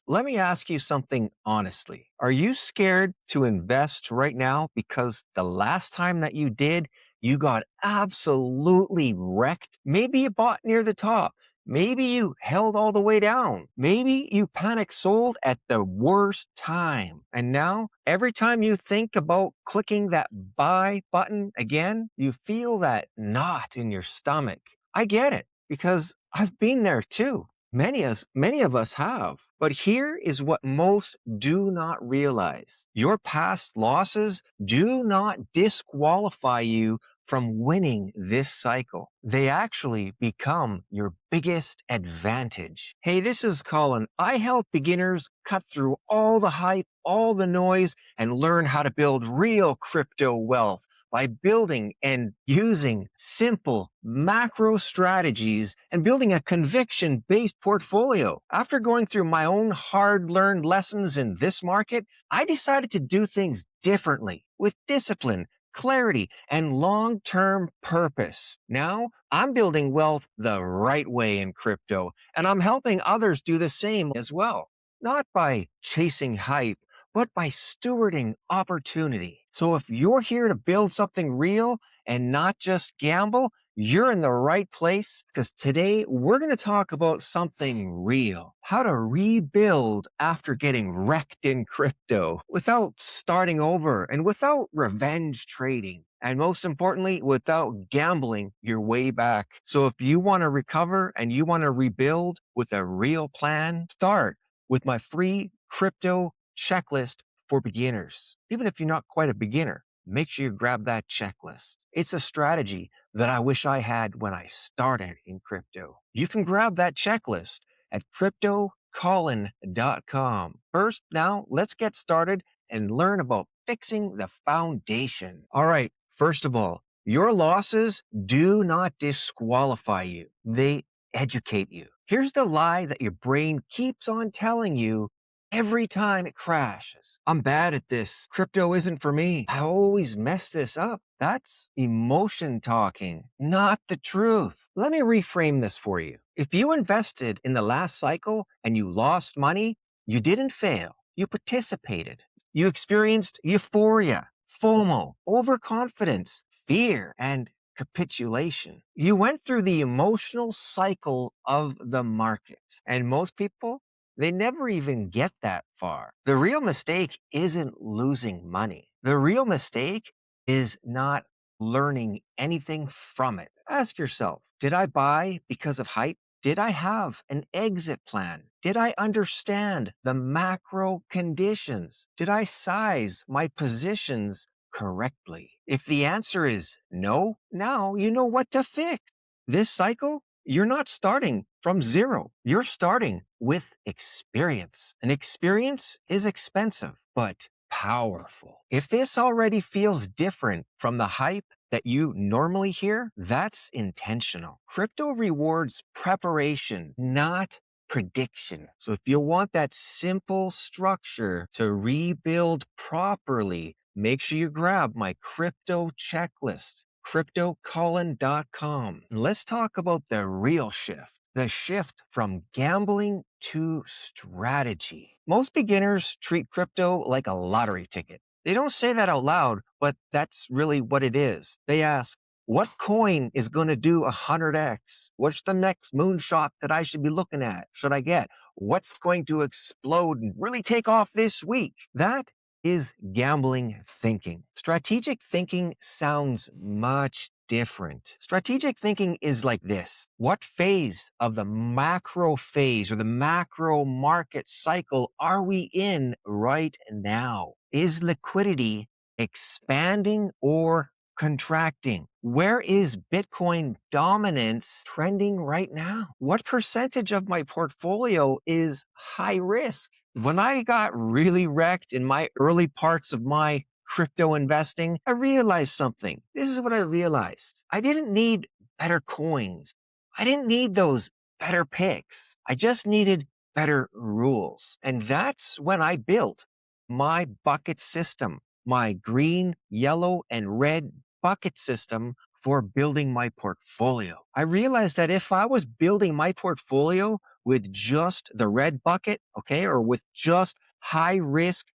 Let me ask you something honestly. Are you scared to invest right now because the last time that you did, you got absolutely wrecked? Maybe you bought near the top. Maybe you held all the way down. Maybe you panic sold at the worst time. And now, every time you think about clicking that buy button again, you feel that knot in your stomach. I get it because I've been there too. Many of us have. But here is what most do not realize. Your past losses do not disqualify you from winning this cycle. They actually become your biggest advantage. Hey, this is Colin. I help beginners cut through all the hype, all the noise, and learn how to build real crypto wealth by building and using simple macro strategies and building a conviction-based portfolio. After going through my own hard-learned lessons in this market, I decided to do things differently with discipline, clarity, and long-term purpose. Now, I'm building wealth the right way in crypto, and I'm helping others do the same as well. Not by chasing hype, but by stewarding opportunity. So if you're here to build something real and not just gamble, you're in the right place because today we're going to talk about something real. How to rebuild after getting wrecked in crypto without starting over and without revenge trading. And most importantly, without gambling your way back. So if you want to recover and you want to rebuild with a real plan, start with my free crypto checklist for beginners. Even if you're not quite a beginner, make sure you grab that checklist. It's a strategy that I wish I had when I started in crypto. You can grab that checklist at cryptocolin.com. First, now let's get started and learn about fixing the foundation. All right, first of all, your losses do not disqualify you. They educate you. Here's the lie that your brain keeps on telling you every time it crashes. I'm bad at this. Crypto isn't for me. I always mess this up. That's emotion talking, not the truth. Let me reframe this for you. If you invested in the last cycle and you lost money, you didn't fail. You participated. You experienced euphoria, FOMO, overconfidence, fear, and capitulation. You went through the emotional cycle of the market. And most people, they never even get that far. The real mistake isn't losing money. The real mistake is not learning anything from it. Ask yourself, did I buy because of hype? Did I have an exit plan? Did I understand the macro conditions? Did I size my positions correctly? If the answer is no, now you know what to fix. This cycle, you're not starting from zero. You're starting with experience. And experience is expensive, but powerful. If this already feels different from the hype that you normally hear, that's intentional. Crypto rewards preparation, not prediction. So if you want that simple structure to rebuild properly, make sure you grab my crypto checklist, cryptocolin.com. Let's talk about the real shift. The shift from gambling to strategy. Most beginners treat crypto like a lottery ticket. They don't say that out loud, but that's really what it is. They ask, what coin is going to do 100x? What's the next moonshot that I should be looking at? Should I get? What's going to explode and really take off this week? That is gambling thinking. Strategic thinking sounds much different. Strategic thinking is like this. What phase of the macro phase or the macro market cycle are we in right now? Is liquidity expanding or contracting? Where is Bitcoin dominance trending right now? What percentage of my portfolio is high risk? When I got really wrecked in my early parts of my crypto investing, I realized something. This is what I realized. I didn't need better coins. I didn't need those better picks. I just needed better rules. And that's when I built my bucket system, my green, yellow, and red bucket system for building my portfolio. I realized that if I was building my portfolio with just the red bucket, okay, or with just high risk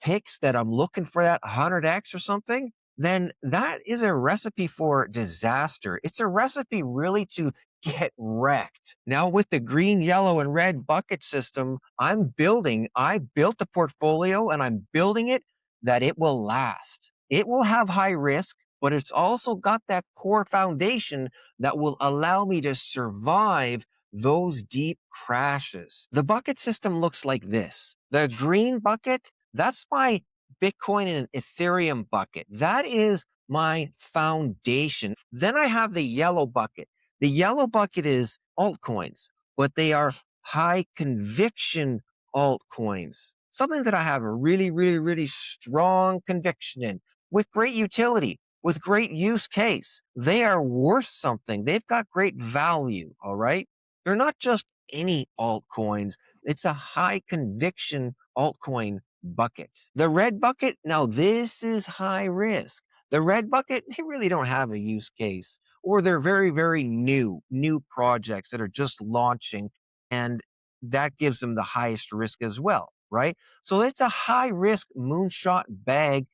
picks that I'm looking for that 100x or something, then that is a recipe for disaster. It's a recipe really to get wrecked. Now, with the green, yellow, and red bucket system, I built a portfolio and I'm building it that it will last. It will have high risk, but it's also got that core foundation that will allow me to survive those deep crashes. The bucket system looks like this. The green bucket, that's my Bitcoin and Ethereum bucket. That is my foundation. Then I have the yellow bucket. The yellow bucket is altcoins, but they are high conviction altcoins. Something that I have a really, really, really strong conviction in with great utility, with great use case. They are worth something. They've got great value. All right. They're not just any altcoins. It's a high conviction altcoin bucket. The red bucket, now this is high risk. The red bucket, they really don't have a use case, or they're very, very new projects that are just launching, and that gives them the highest risk as well, right? So it's a high risk moonshot bag,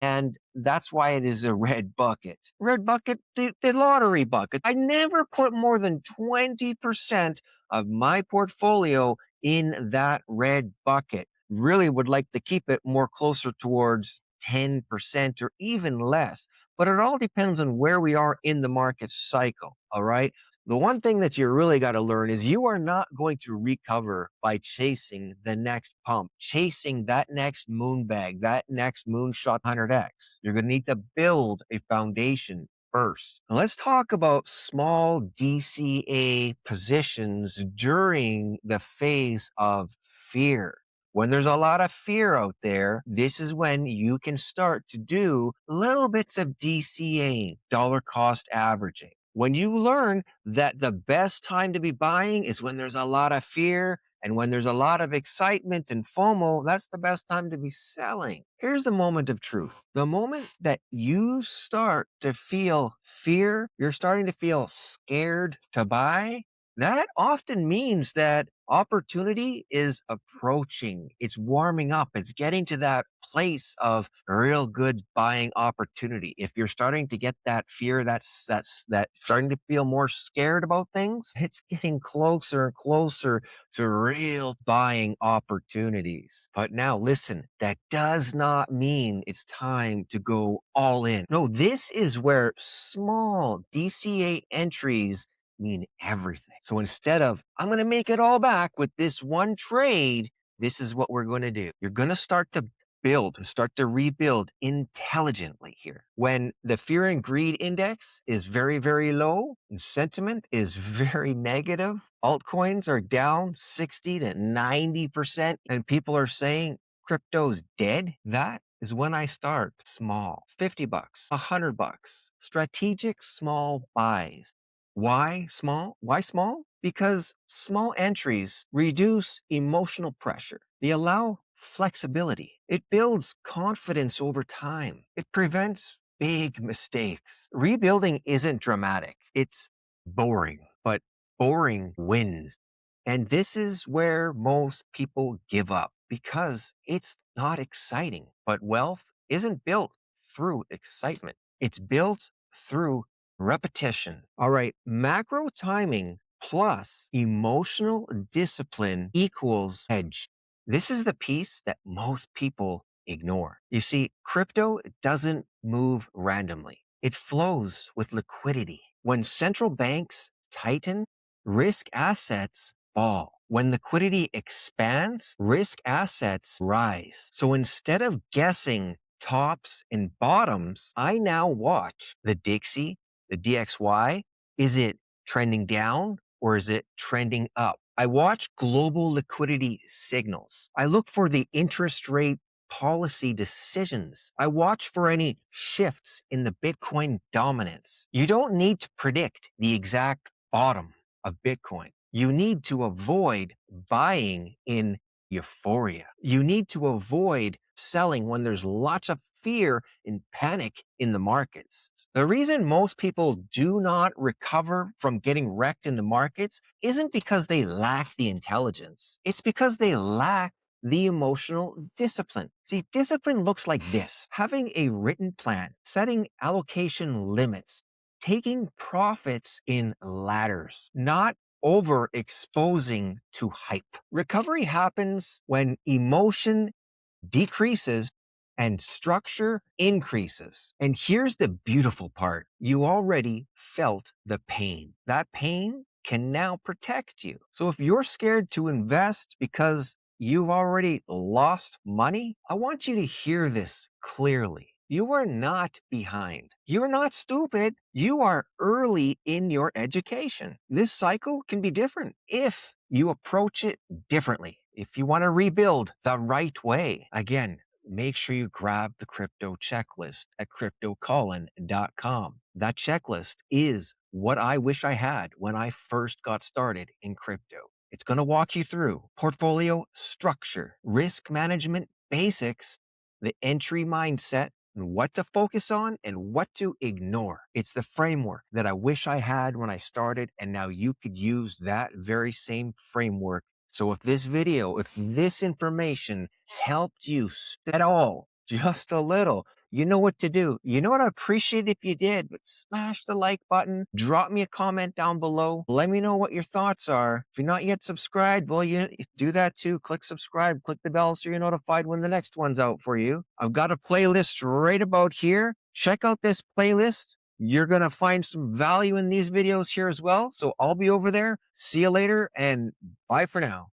and that's why it is a red bucket. Red bucket, the lottery bucket. I never put more than 20% of my portfolio in that red bucket. Really would like to keep it more closer towards 10% or even less. But it all depends on where we are in the market cycle. All right. The one thing that you really got to learn is you are not going to recover by chasing the next pump, chasing that next moon bag, that next moonshot 100x. You're going to need to build a foundation first. Now let's talk about small DCA positions during the phase of fear. When there's a lot of fear out there, this is when you can start to do little bits of DCA, dollar cost averaging. When you learn that the best time to be buying is when there's a lot of fear and when there's a lot of excitement and FOMO, that's the best time to be selling. Here's the moment of truth. The moment that you start to feel fear, you're starting to feel scared to buy, that often means that opportunity is approaching. It's warming up. It's getting to that place of real good buying opportunity. If you're starting to get that fear, that's that starting to feel more scared about things, it's getting closer and closer to real buying opportunities. But now listen, that does not mean it's time to go all in. No, this is where small DCA entries mean everything. So instead of, I'm going to make it all back with this one trade, this is what we're going to do. You're going to start to start to rebuild intelligently here. When the fear and greed index is very, very low and sentiment is very negative, altcoins are down 60 to 90%, and people are saying crypto's dead, that is when I start small, 50 bucks, 100 bucks, strategic small buys. Why small? Why small? Because small entries reduce emotional pressure. They allow flexibility. It builds confidence over time. It prevents big mistakes. Rebuilding isn't dramatic. It's boring, but boring wins. And this is where most people give up because it's not exciting. But wealth isn't built through excitement. It's built through repetition. All right, macro timing plus emotional discipline equals hedge. This is the piece that most people ignore. You see, crypto doesn't move randomly. It flows with liquidity. When central banks tighten, risk assets fall. When liquidity expands, risk assets rise. So instead of guessing tops and bottoms, I now watch the Dixie, the DXY. Is it trending down or is it trending up? I watch global liquidity signals. I look for the interest rate policy decisions. I watch for any shifts in the Bitcoin dominance. You don't need to predict the exact bottom of Bitcoin. You need to avoid buying in euphoria. You need to avoid selling when there's lots of fear and panic in the markets. The reason most people do not recover from getting wrecked in the markets isn't because they lack the intelligence. It's because they lack the emotional discipline. See, discipline looks like this: having a written plan, setting allocation limits, taking profits in ladders, not overexposing to hype. Recovery happens when emotion decreases and structure increases. And here's the beautiful part: you already felt the pain. That pain can now protect you. So if you're scared to invest because you've already lost money, I want you to hear this clearly. You are not behind. You're not stupid. You are early in your education. This cycle can be different if you approach it differently. If you want to rebuild the right way, again, make sure you grab the crypto checklist at cryptocolin.com. That checklist is what I wish I had when I first got started in crypto. It's going to walk you through portfolio structure, risk management basics, the entry mindset, and what to focus on and what to ignore. It's the framework that I wish I had when I started, and now you could use that very same framework. So if this video, if this information helped you at all, just a little, you know what to do. You know what? I appreciate if you did, but smash the like button, drop me a comment down below. Let me know what your thoughts are. If you're not yet subscribed, well, you do that too. Click subscribe, click the bell so you're notified when the next one's out for you. I've got a playlist right about here. Check out this playlist. You're going to find some value in these videos here as well. So I'll be over there. See you later and bye for now.